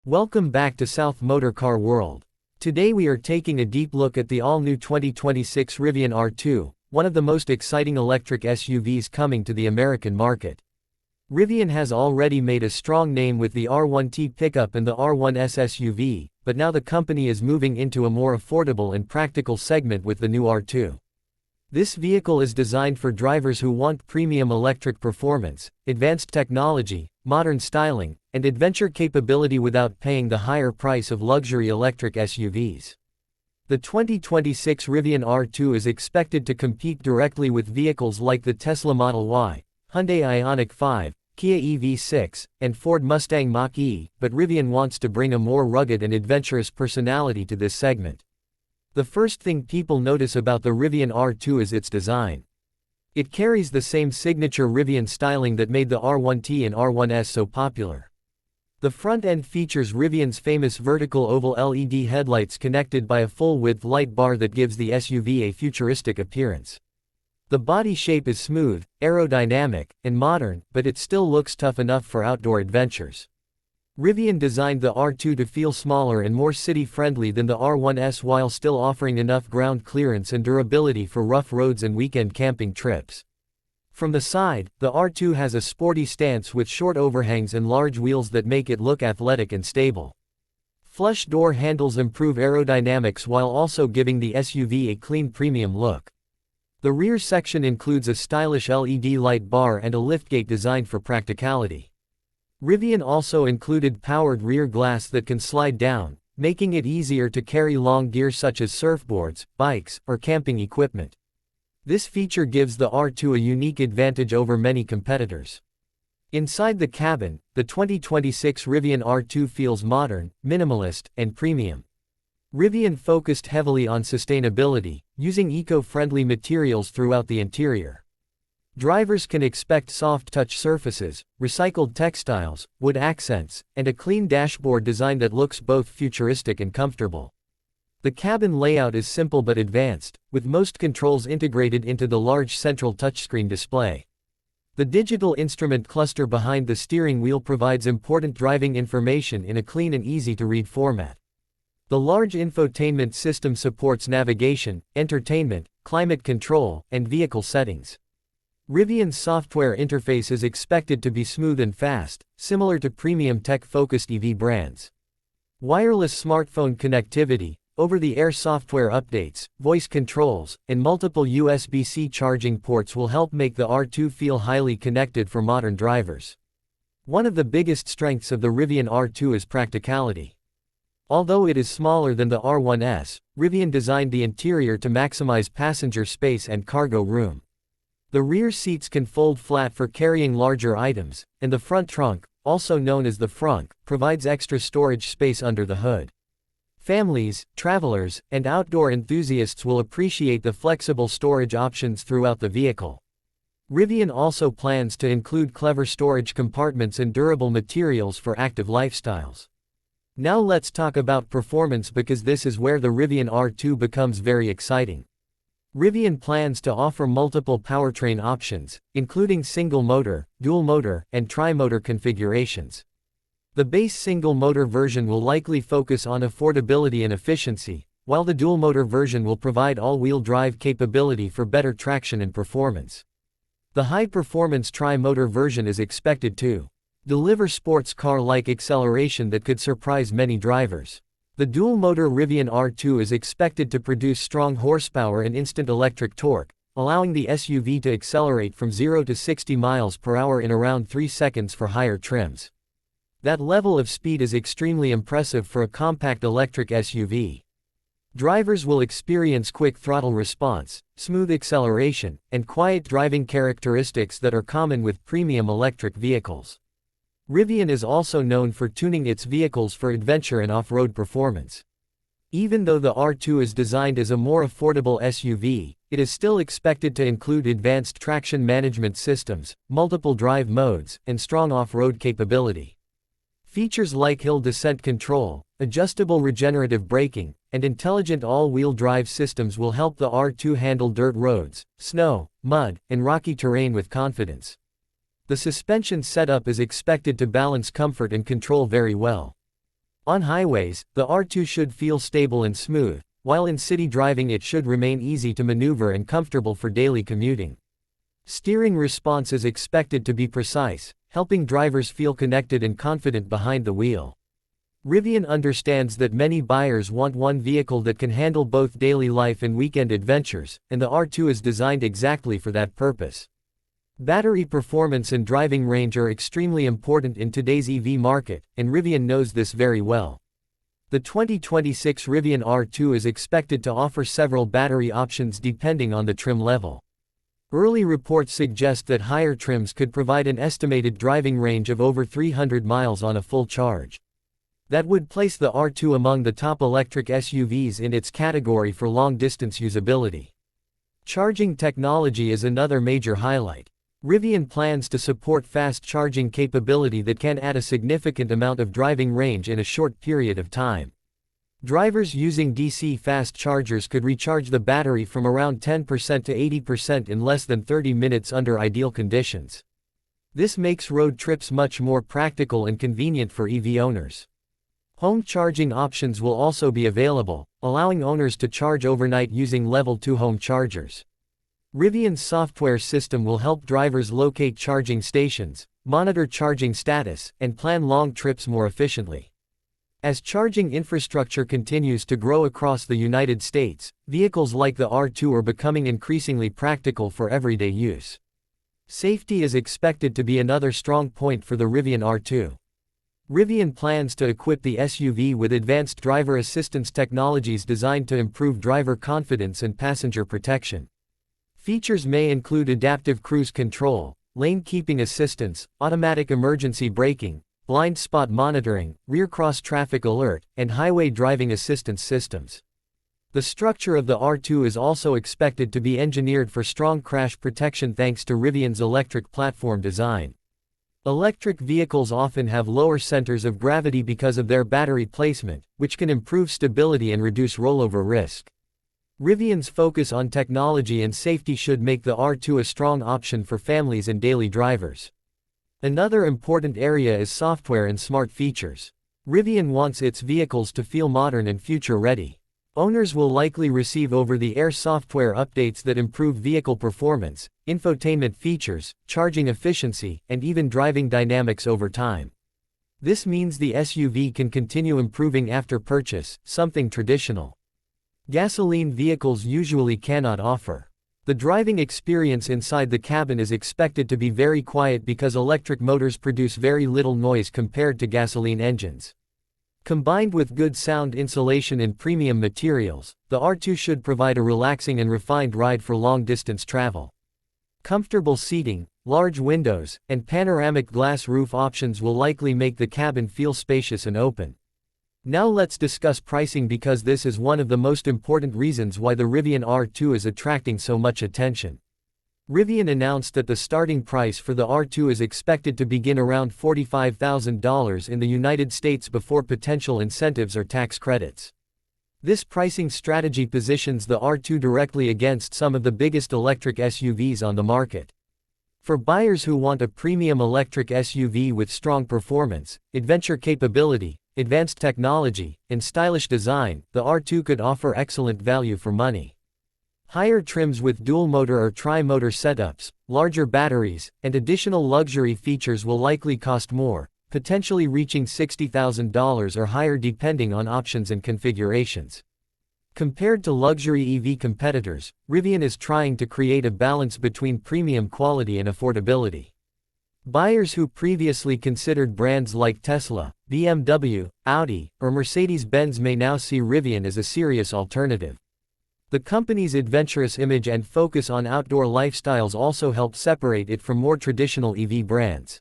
Welcome back to South Motor Car World. Today we are taking a deep look at the all-new 2026 Rivian R2, one of the most exciting electric SUVs coming to the American market. Rivian has already made a strong name with the R1T pickup and the R1S SUV, but now the company is moving into a more affordable and practical segment with the new R2. This vehicle is designed for drivers who want premium electric performance, advanced technology, modern styling, and adventure capability without paying the higher price of luxury electric SUVs. The 2026 Rivian R2 is expected to compete directly with vehicles like the Tesla Model Y, Hyundai Ioniq 5, Kia EV6, and Ford Mustang Mach-E, but Rivian wants to bring a more rugged and adventurous personality to this segment. The first thing people notice about the Rivian R2 is its design. It carries the same signature Rivian styling that made the R1T and R1S so popular. The front end features Rivian's famous vertical oval LED headlights connected by a full-width light bar that gives the SUV a futuristic appearance. The body shape is smooth, aerodynamic, and modern, but it still looks tough enough for outdoor adventures. Rivian designed the R2 to feel smaller and more city-friendly than the R1S while still offering enough ground clearance and durability for rough roads and weekend camping trips. From the side, the R2 has a sporty stance with short overhangs and large wheels that make it look athletic and stable. Flush door handles improve aerodynamics while also giving the SUV a clean premium look. The rear section includes a stylish LED light bar and a liftgate designed for practicality. Rivian also included powered rear glass that can slide down, making it easier to carry long gear such as surfboards, bikes, or camping equipment. This feature gives the R2 a unique advantage over many competitors. Inside the cabin, the 2026 Rivian R2 feels modern, minimalist, and premium. Rivian focused heavily on sustainability, using eco-friendly materials throughout the interior. Drivers can expect soft-touch surfaces, recycled textiles, wood accents, and a clean dashboard design that looks both futuristic and comfortable. The cabin layout is simple but advanced, with most controls integrated into the large central touchscreen display. The digital instrument cluster behind the steering wheel provides important driving information in a clean and easy-to-read format. The large infotainment system supports navigation, entertainment, climate control, and vehicle settings. Rivian's software interface is expected to be smooth and fast, similar to premium tech-focused EV brands. Wireless smartphone connectivity, over-the-air software updates, voice controls, and multiple USB-C charging ports will help make the R2 feel highly connected for modern drivers. One of the biggest strengths of the Rivian R2 is practicality. Although it is smaller than the R1S, Rivian designed the interior to maximize passenger space and cargo room. The rear seats can fold flat for carrying larger items, and the front trunk, also known as the frunk, provides extra storage space under the hood. Families, travelers, and outdoor enthusiasts will appreciate the flexible storage options throughout the vehicle. Rivian also plans to include clever storage compartments and durable materials for active lifestyles. Now let's talk about performance because this is where the Rivian R2 becomes very exciting. Rivian plans to offer multiple powertrain options, including single-motor, dual-motor, and tri-motor configurations. The base single-motor version will likely focus on affordability and efficiency, while the dual-motor version will provide all-wheel drive capability for better traction and performance. The high-performance tri-motor version is expected to deliver sports car-like acceleration that could surprise many drivers. The dual-motor Rivian R2 is expected to produce strong horsepower and instant electric torque, allowing the SUV to accelerate from 0 to 60 miles per hour in around 3 seconds for higher trims. That level of speed is extremely impressive for a compact electric SUV. Drivers will experience quick throttle response, smooth acceleration, and quiet driving characteristics that are common with premium electric vehicles. Rivian is also known for tuning its vehicles for adventure and off-road performance. Even though the R2 is designed as a more affordable SUV, it is still expected to include advanced traction management systems, multiple drive modes, and strong off-road capability. Features like hill descent control, adjustable regenerative braking, and intelligent all-wheel drive systems will help the R2 handle dirt roads, snow, mud, and rocky terrain with confidence. The suspension setup is expected to balance comfort and control very well. On highways, the R2 should feel stable and smooth, while in city driving it should remain easy to maneuver and comfortable for daily commuting. Steering response is expected to be precise, helping drivers feel connected and confident behind the wheel. Rivian understands that many buyers want one vehicle that can handle both daily life and weekend adventures, and the R2 is designed exactly for that purpose. Battery performance and driving range are extremely important in today's EV market, and Rivian knows this very well. The 2026 Rivian R2 is expected to offer several battery options depending on the trim level. Early reports suggest that higher trims could provide an estimated driving range of over 300 miles on a full charge. That would place the R2 among the top electric SUVs in its category for long-distance usability. Charging technology is another major highlight. Rivian plans to support fast charging capability that can add a significant amount of driving range in a short period of time. Drivers using DC fast chargers could recharge the battery from around 10% to 80% in less than 30 minutes under ideal conditions. This makes road trips much more practical and convenient for EV owners. Home charging options will also be available, allowing owners to charge overnight using Level 2 home chargers. Rivian's software system will help drivers locate charging stations, monitor charging status, and plan long trips more efficiently. As charging infrastructure continues to grow across the United States, vehicles like the R2 are becoming increasingly practical for everyday use. Safety is expected to be another strong point for the Rivian R2. Rivian plans to equip the SUV with advanced driver assistance technologies designed to improve driver confidence and passenger protection. Features may include adaptive cruise control, lane keeping assistance, automatic emergency braking, blind spot monitoring, rear cross traffic alert, and highway driving assistance systems. The structure of the R2 is also expected to be engineered for strong crash protection thanks to Rivian's electric platform design. Electric vehicles often have lower centers of gravity because of their battery placement, which can improve stability and reduce rollover risk. Rivian's focus on technology and safety should make the R2 a strong option for families and daily drivers. Another important area is software and smart features. Rivian wants its vehicles to feel modern and future-ready. Owners will likely receive over-the-air software updates that improve vehicle performance, infotainment features, charging efficiency, and even driving dynamics over time. This means the SUV can continue improving after purchase, something traditional gasoline vehicles usually cannot offer. The driving experience inside the cabin is expected to be very quiet because electric motors produce very little noise compared to gasoline engines. Combined with good sound insulation and premium materials, the R2 should provide a relaxing and refined ride for long-distance travel. Comfortable seating, large windows, and panoramic glass roof options will likely make the cabin feel spacious and open. Now let's discuss pricing because this is one of the most important reasons why the Rivian R2 is attracting so much attention. Rivian announced that the starting price for the R2 is expected to begin around $45,000 in the United States before potential incentives or tax credits. This pricing strategy positions the R2 directly against some of the biggest electric SUVs on the market. For buyers who want a premium electric SUV with strong performance, adventure capability, advanced technology, and stylish design, the R2 could offer excellent value for money. Higher trims with dual-motor or tri-motor setups, larger batteries, and additional luxury features will likely cost more, potentially reaching $60,000 or higher depending on options and configurations. Compared to luxury EV competitors, Rivian is trying to create a balance between premium quality and affordability. Buyers who previously considered brands like Tesla, BMW, Audi, or Mercedes-Benz may now see Rivian as a serious alternative. The company's adventurous image and focus on outdoor lifestyles also help separate it from more traditional EV brands.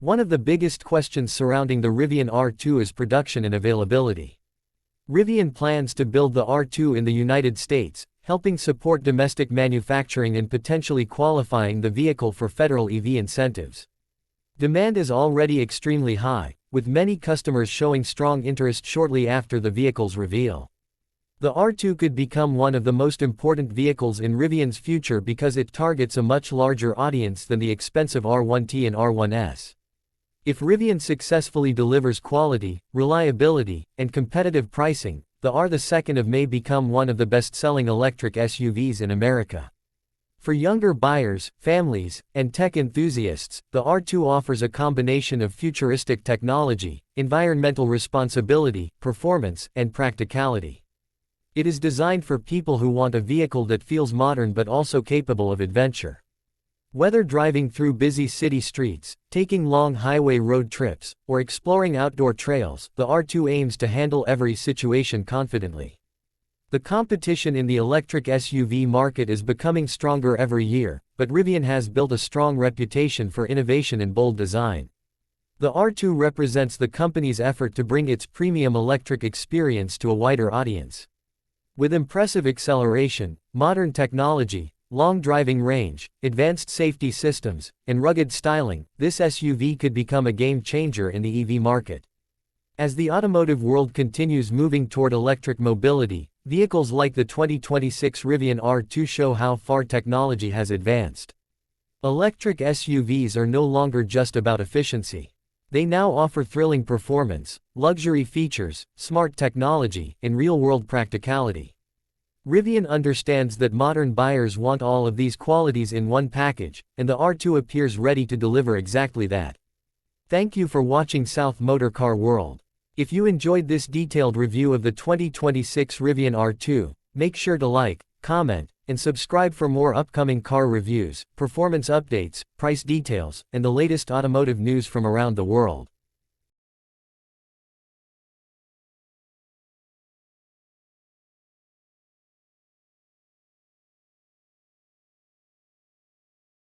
One of the biggest questions surrounding the Rivian R2 is production and availability. Rivian plans to build the R2 in the United States, helping support domestic manufacturing and potentially qualifying the vehicle for federal EV incentives. Demand is already extremely high, with many customers showing strong interest shortly after the vehicle's reveal. The R2 could become one of the most important vehicles in Rivian's future because it targets a much larger audience than the expensive R1T and R1S. If Rivian successfully delivers quality, reliability, and competitive pricing, the R2 may become one of the best-selling electric SUVs in America. For younger buyers, families, and tech enthusiasts, the R2 offers a combination of futuristic technology, environmental responsibility, performance, and practicality. It is designed for people who want a vehicle that feels modern but also capable of adventure. Whether driving through busy city streets, taking long highway road trips, or exploring outdoor trails, the R2 aims to handle every situation confidently. The competition in the electric SUV market is becoming stronger every year, but Rivian has built a strong reputation for innovation and bold design. The R2 represents the company's effort to bring its premium electric experience to a wider audience. With impressive acceleration, modern technology, long driving range, advanced safety systems, and rugged styling, this SUV could become a game changer in the EV market. As the automotive world continues moving toward electric mobility, vehicles like the 2026 Rivian R2 show how far technology has advanced. Electric SUVs are no longer just about efficiency. They now offer thrilling performance, luxury features, smart technology, and real-world practicality. Rivian understands that modern buyers want all of these qualities in one package, and the R2 appears ready to deliver exactly that. Thank you for watching South Motor Car World. If you enjoyed this detailed review of the 2026 Rivian R2, make sure to like, comment, and subscribe for more upcoming car reviews, performance updates, price details, and the latest automotive news from around the world.